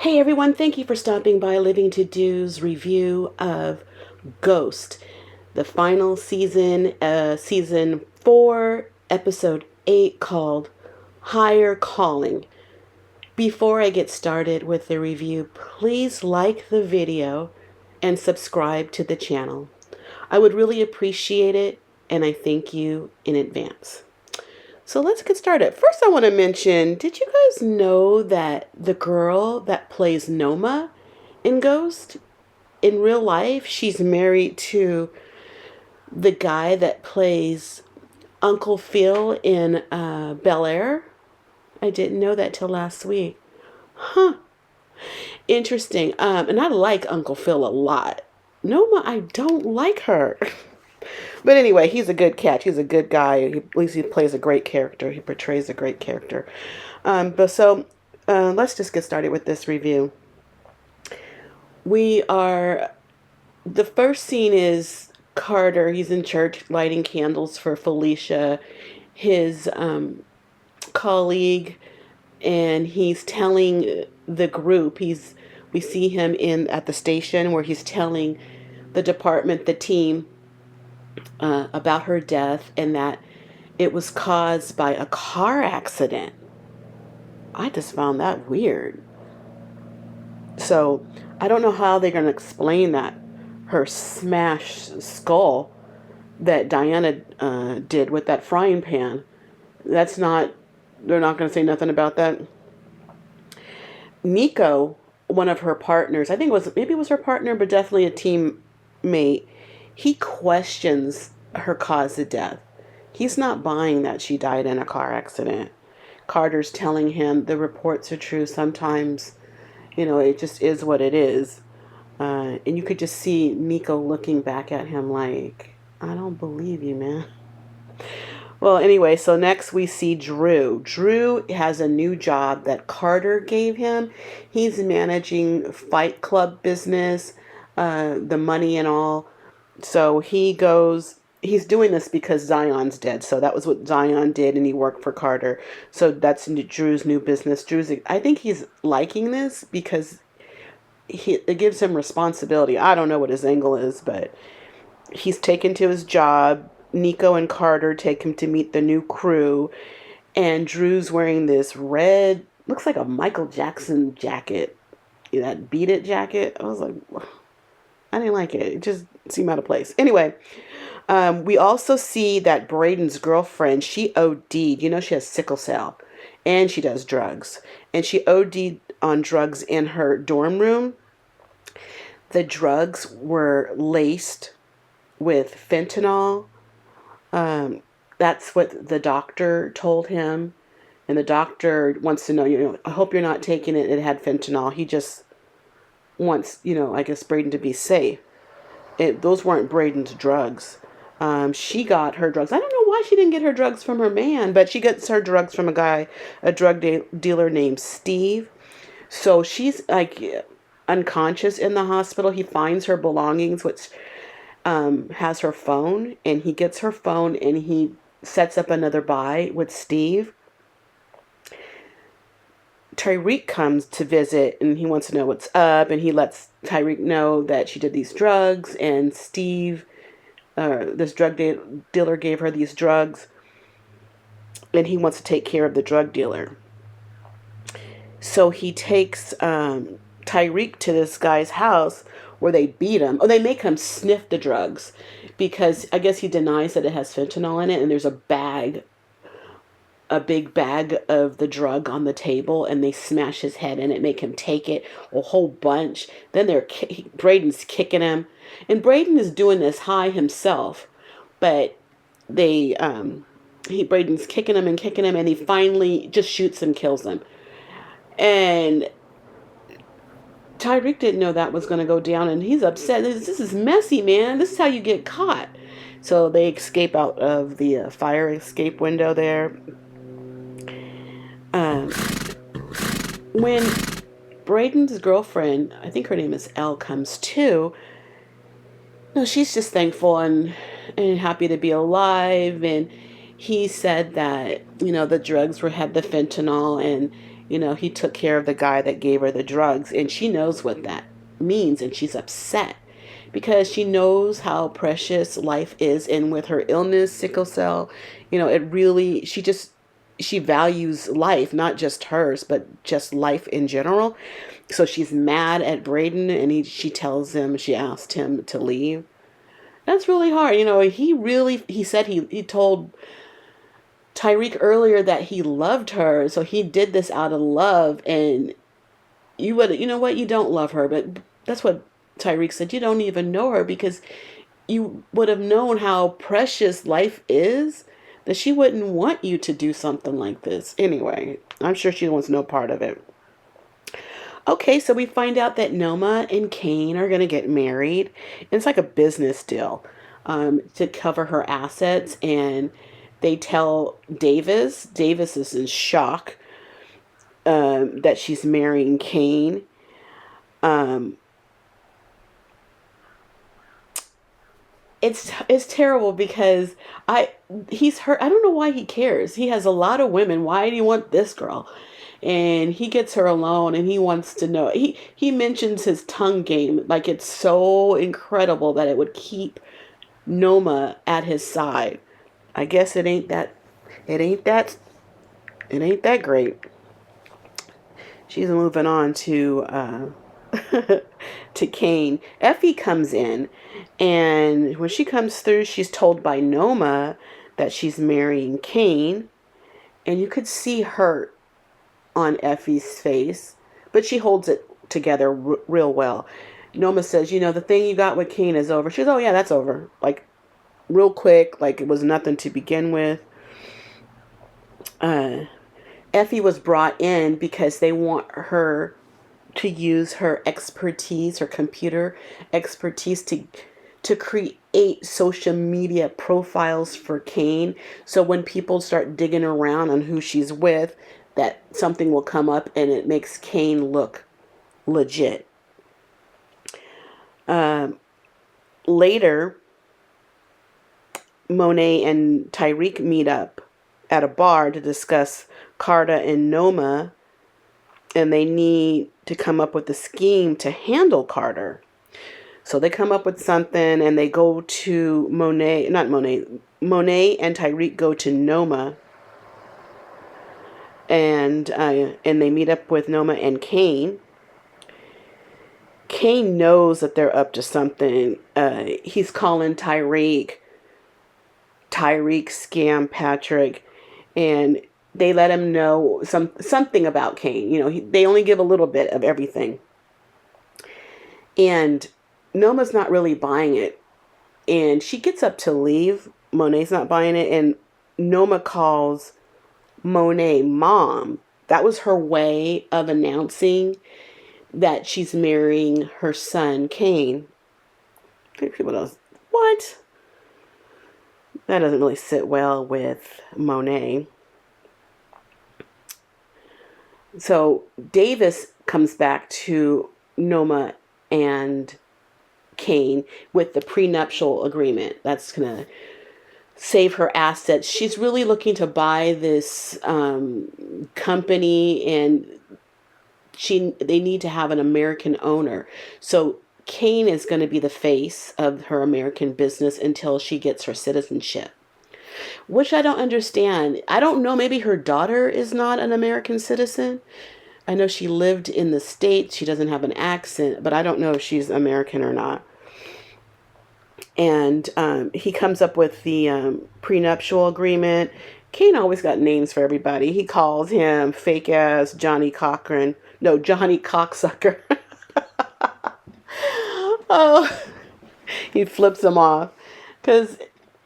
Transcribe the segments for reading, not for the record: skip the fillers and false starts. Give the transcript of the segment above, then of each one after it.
Hey everyone, thank you for stopping by Living to Do's review of Ghost, the final season, season 4, episode 8, called Higher Calling. Before I get started with the review, please like the video and subscribe to the channel. I would really appreciate it, and I thank you in advance. So let's get started. First, I want to mention, did you guys know that the girl that plays Noma in Ghost, in real life, she's married to the guy that plays Uncle Phil in Bel Air? I didn't know that till last week. Huh. Interesting. And I like Uncle Phil a lot. Noma, I don't like her. But anyway, he's a good catch. He's a good guy. At least he plays a great character. He portrays a great character. Let's just get started with this review. The first scene is Carter. He's in church lighting candles for Felicia, his colleague, and he's telling the group. We see him at the station where he's telling the department, the team, about her death and that it was caused by a car accident. I just found that weird. So I don't know how they're going to explain that. Her smashed skull that Diana did with that frying pan. They're not going to say nothing about that. Nico, one of her partners, maybe it was her partner, but definitely a teammate, he questions her cause of death. He's not buying that she died in a car accident. Carter's telling him the reports are true. Sometimes, it just is what it is. And you could just see Nico looking back at him like, I don't believe you, man. Well, anyway, so next we see Drew. Drew has a new job that Carter gave him. He's managing Fight Club business, the money and all. So he's doing this because Zion's dead. So that was what Zion did, and he worked for Carter. So that's Drew's new business. I think he's liking this because it gives him responsibility. I don't know what his angle is, but he's taken to his job. Nico and Carter take him to meet the new crew, and Drew's wearing this red, looks like a Michael Jackson jacket, that Beat It jacket. I was like, I didn't like it. It just seemed out of place. Anyway, we also see that Braden's girlfriend, she OD'd. She has sickle cell, and she does drugs. And she OD'd on drugs in her dorm room. The drugs were laced with fentanyl. That's what the doctor told him. And the doctor wants to know, I hope you're not taking it. It had fentanyl. He just wants, I guess Braden to be safe. Those weren't Braden's drugs. She got her drugs. I don't know why she didn't get her drugs from her man, but she gets her drugs from a drug dealer named Steve. So she's like unconscious in the hospital. He finds her belongings, which has her phone, and he gets her phone and he sets up another buy with Steve. Tyreek comes to visit and he wants to know what's up, and he lets Tyreek know that she did these drugs, and Steve, this drug dealer, gave her these drugs, and he wants to take care of the drug dealer. So he takes Tyreek to this guy's house where they beat him. Oh, they make him sniff the drugs because I guess he denies that it has fentanyl in it, and there's a big bag of the drug on the table, and they smash his head in it, make him take it, a whole bunch. Then Braden's kicking him, and Braden is doing this high himself, but Braden's kicking him, and he finally just shoots him, kills him. And Tyreek didn't know that was going to go down, and he's upset. This is messy, man. This is how you get caught. So they escape out of the fire escape window there. When Braden's girlfriend, I think her name is Elle, comes to, she's just thankful and happy to be alive. And he said that, the drugs had the fentanyl, and He took care of the guy that gave her the drugs, and she knows what that means, and she's upset because she knows how precious life is, and with her illness, sickle cell, it really, she values life, not just hers, but just life in general. So she's mad at Braden, and she asked him to leave. That's really hard. He said he told Tyreek earlier that he loved her, so he did this out of love, and you know what, you don't love her, but that's what Tyreek said. You don't even know her, because you would have known how precious life is, that she wouldn't want you to do something like this. Anyway, I'm sure she wants no part of it. Okay, so we find out that Noma and Kane are going to get married. It's like a business deal, to cover her assets. And they tell Davis. Davis is in shock, that she's marrying Kane. Um, it's terrible because he's hurt. I don't know why he cares. He has a lot of women. Why do you want this girl? And he gets her alone, and he wants to know. He mentions his tongue game, like it's so incredible that it would keep Noma at his side. I guess it ain't that it ain't that great. She's moving on to to Kane. Effie comes in, and when she comes through, she's told by Noma that she's marrying Kane, and you could see hurt on Effie's face, but she holds it together real well. Noma says, the thing you got with Kane is over. She goes, oh yeah, that's over. Like, real quick, like it was nothing to begin with. Effie was brought in because they want her to use her expertise, her computer expertise, to create social media profiles for Kane. So when people start digging around on who she's with, that something will come up and it makes Kane look legit. Later, Monet and Tyreek meet up at a bar to discuss Carter and Noma, and they need to come up with a scheme to handle Carter. So they come up with something, and they go to Monet and Tyreek go to Noma, and they meet up with Noma and Kane. Kane knows that they're up to something. He's calling Tyreek scam Patrick, and they let him know something about Kane. They only give a little bit of everything, and Noma's not really buying it, and she gets up to leave. Monet's not buying it, and Noma calls Monet mom. That was her way of announcing that she's marrying her son Kane. People don't. What? That doesn't really sit well with Monet. So Davis comes back to Noma and Kane with the prenuptial agreement. That's going to save her assets. She's really looking to buy this company, and they need to have an American owner. So Kane is going to be the face of her American business until she gets her citizenship, which I don't understand. I don't know. Maybe her daughter is not an American citizen. I know she lived in the States. She doesn't have an accent, but I don't know if she's American or not. And he comes up with the prenuptial agreement. Kane always got names for everybody. He calls him fake ass Johnny Cochran. No, Johnny Cocksucker. Oh, he flips him off because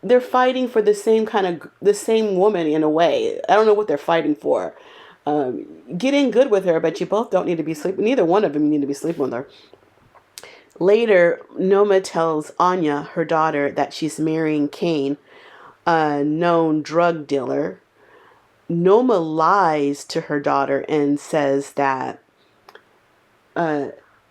they're fighting for the same woman in a way. I don't know what they're fighting for. Get in good with her, but you both don't need to be sleeping. Neither one of them need to be sleeping with her. Later, Noma tells Anya, her daughter, that she's marrying Kane, a known drug dealer. Noma lies to her daughter and says that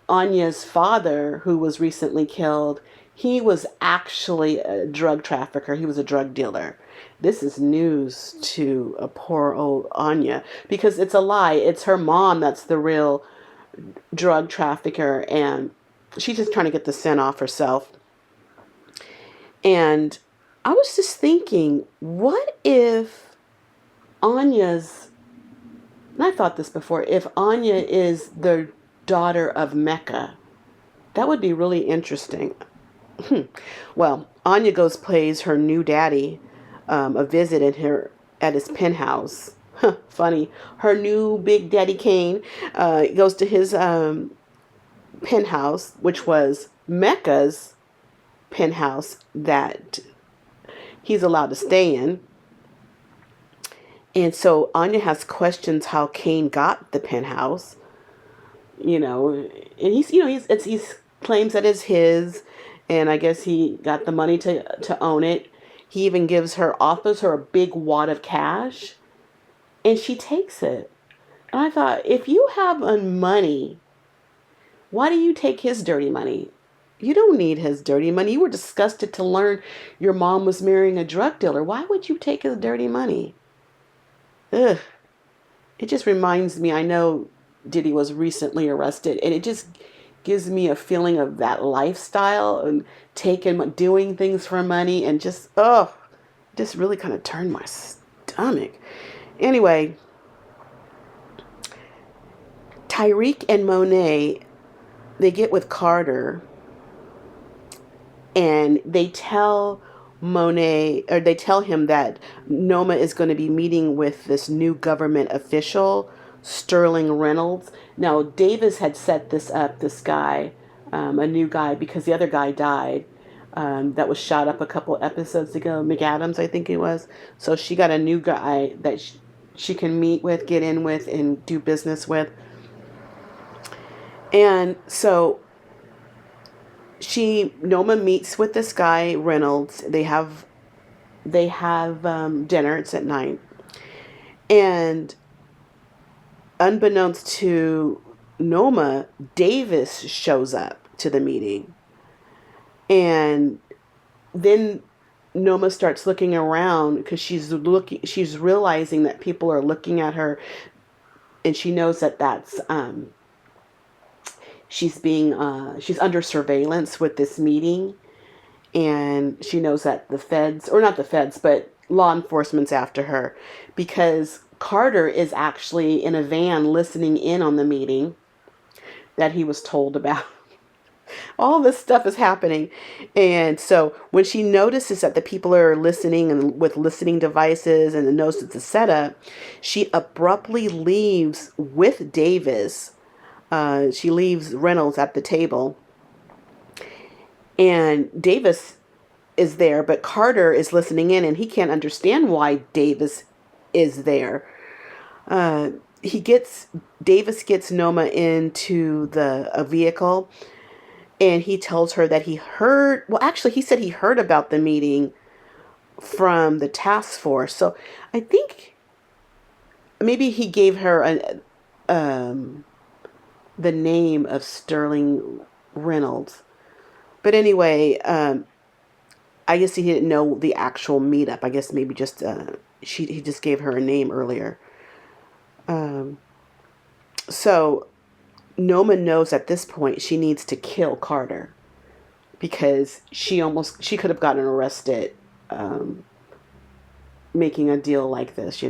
Anya's father, who was recently killed, he was actually a drug trafficker. He was a drug dealer. This is news to a poor old Anya because it's a lie. It's her mom that's the real drug trafficker, and she's just trying to get the scent off herself. And I was just thinking, what if Anya's, and I thought this before, if Anya is the daughter of Mecca? That would be really interesting. Well, Anya goes plays her new daddy a visit at his penthouse. Funny. Her new big daddy Kane goes to his penthouse, which was Mecca's penthouse that he's allowed to stay in. And so Anya has questions how Kane got the penthouse, and he's claims that it's his, and I guess he got the money to own it. He even offers her a big wad of cash, and she takes it. And I thought, if you have money, why do you take his dirty money? You don't need his dirty money. You were disgusted to learn your mom was marrying a drug dealer. Why would you take his dirty money? Ugh. It just reminds me, I know Diddy was recently arrested, and it just gives me a feeling of that lifestyle and doing things for money, and just really kind of turned my stomach. Anyway, Tyreek and Monet, they get with Carter, and they tell him that Noma is going to be meeting with this new government official, Sterling Reynolds. Now, Davis had set this up, this guy, a new guy, because the other guy died, that was shot up a couple episodes ago, McAdams, I think it was. So she got a new guy that she can meet with, get in with, and do business with. And so Noma meets with this guy, Reynolds. They have dinner. It's at night. And unbeknownst to Noma, Davis shows up to the meeting. And then Noma starts looking around because she's realizing that people are looking at her, and she knows that that's she's under surveillance with this meeting, and she knows that the feds, or not the feds, but law enforcement's after her because Carter is actually in a van listening in on the meeting that he was told about. All this stuff is happening. And so when she notices that the people are listening and with listening devices and knows it's a setup, she abruptly leaves with Davis. She leaves Reynolds at the table. And Davis is there, but Carter is listening in, and he can't understand why Davis is there. Davis gets Noma into a vehicle, and he tells her that he said he heard about the meeting from the task force. So I think maybe he gave her the name of Sterling Reynolds. But anyway, I guess he didn't know the actual meetup. I guess maybe just he just gave her a name earlier. So Noma knows at this point she needs to kill Carter because she could have gotten arrested making a deal like this,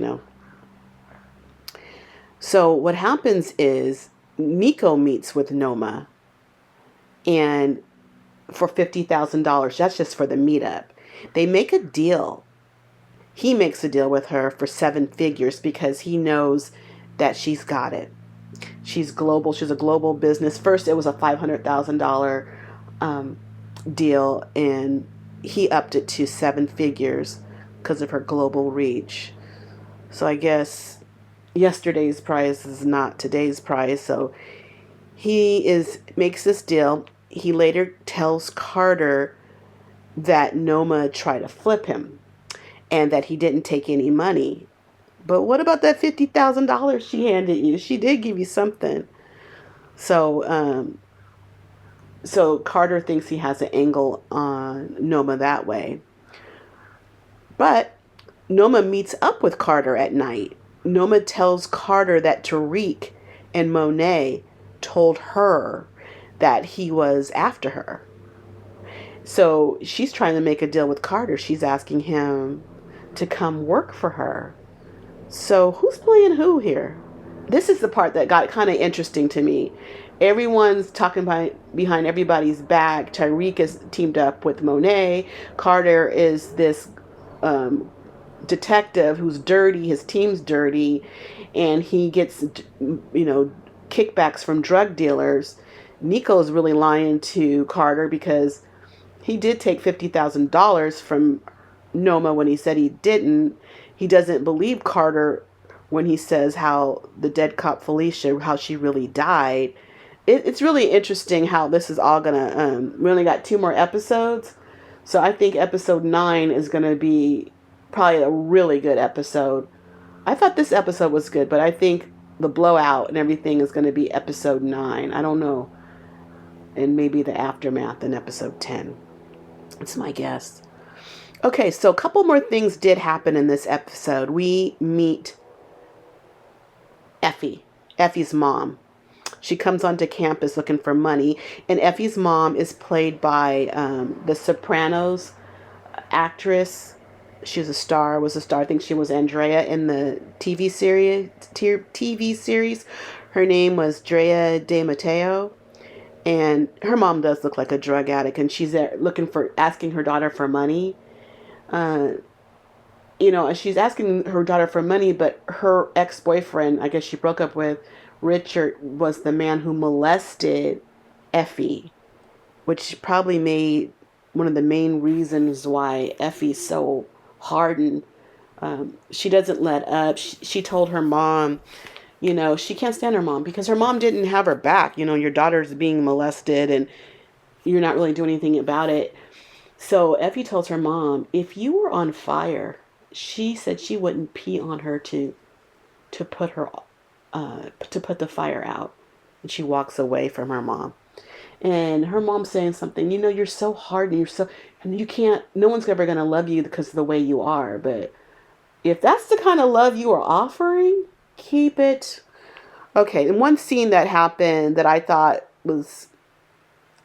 So what happens is Nico meets with Noma, and for $50,000, that's just for the meetup. They make a deal. He makes a deal with her for 7 figures because he knows that she's got it. She's global. She's a global business. First, it was a $500,000 deal, and he upped it to 7 figures because of her global reach. So I guess yesterday's price is not today's price. So he makes this deal. He later tells Carter that Noma tried to flip him and that he didn't take any money. But what about that $50,000 she handed you? She did give you something. So Carter thinks he has an angle on Noma that way. But Noma meets up with Carter at night. Noma tells Carter that Tariq and Monet told her that he was after her. So she's trying to make a deal with Carter. She's asking him to come work for her. So who's playing who here? This is the part that got kind of interesting to me. Everyone's talking behind everybody's back. Tariq is teamed up with Monet. Carter is this detective who's dirty. His team's dirty, and he gets, kickbacks from drug dealers. Nico's really lying to Carter because he did take $50,000 from Noma when he said he didn't. He doesn't believe Carter when he says how the dead cop Felicia, how she really died. It's really interesting how this is all gonna. We only got 2 more episodes, so I think episode 9 is gonna be probably a really good episode. I thought this episode was good, but I think the blowout and everything is gonna be episode 9. I don't know, and maybe the aftermath in episode 10. It's my guess. Okay, so a couple more things did happen in this episode. We meet Effie's mom. She comes onto campus looking for money, and Effie's mom is played by the Sopranos actress. Was a star. I think she was Andrea in the TV series. Her name was Drea De Matteo, and her mom does look like a drug addict, and she's there asking her daughter for money. She's asking her daughter for money, but her ex-boyfriend, I guess she broke up with, Richard, was the man who molested Effie, which probably made one of the main reasons why Effie's so hardened. She doesn't let up. She told her mom, she can't stand her mom because her mom didn't have her back. Your daughter's being molested and you're not really doing anything about it. So Effie tells her mom, if you were on fire, she said she wouldn't pee on her to put the fire out. And she walks away from her mom. And her mom's saying something, you're so hard and you can't, no one's ever going to love you because of the way you are. But if that's the kind of love you are offering, keep it. Okay, and one scene that happened that I thought was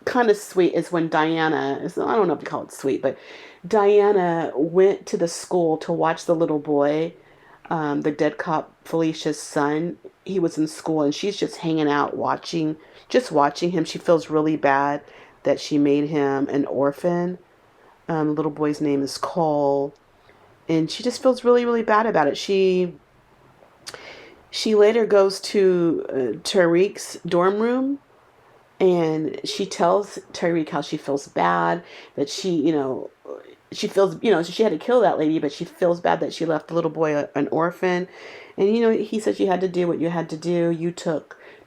kind of sweet is when Diana, I don't know if you call it sweet, but Diana went to the school to watch the little boy, the dead cop Felicia's son. He was in school and she's just hanging out watching him. She feels really bad that she made him an orphan. The little boy's name is Cole, and she just feels really, really bad about it. She later goes to Tariq's dorm room, and she tells Tariq how she feels bad, that she feels, she had to kill that lady, but she feels bad that she left the little boy an orphan. And, he says, you had to do what you had to do.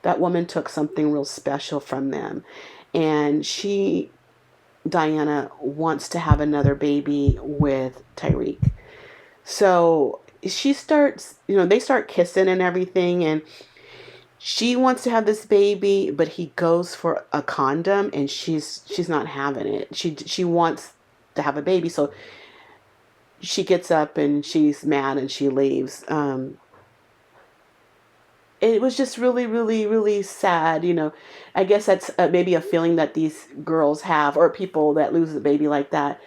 That woman took something real special from them. And Diana wants to have another baby with Tariq. So she starts, they start kissing and everything, and she wants to have this baby, but he goes for a condom, and she's not having it. She wants to have a baby, so she gets up and she's mad and she leaves. It was just really, really, really sad. I guess that's maybe a feeling that these girls have, or people that lose a baby like that.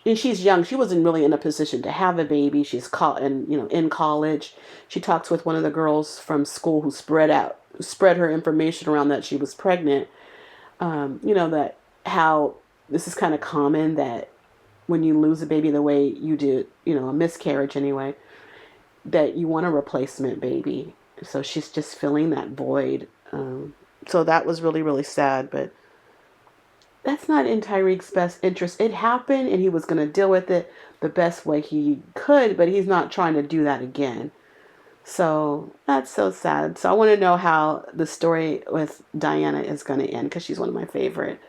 And she's young. She wasn't really in a position to have a baby. She's in college. She talks with one of the girls from school who spread her information around that she was pregnant. That how this is kind of common, that when you lose a baby the way you do, a miscarriage anyway, that you want a replacement baby. So she's just filling that void. So that was really, really sad, but that's not in Tariq's best interest. It happened and he was going to deal with it the best way he could, but he's not trying to do that again. So that's so sad. So I want to know how the story with Diana is going to end, because she's one of my favorite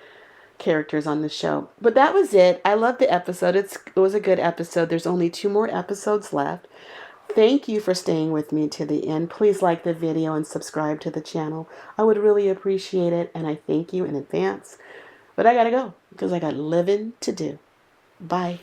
characters on the show. But that was it. I love the episode. It was a good episode. There's only 2 more episodes left. Thank you for staying with me to the end. Please like the video and subscribe to the channel. I would really appreciate it, and I thank you in advance. But I gotta go because I got living to do. Bye.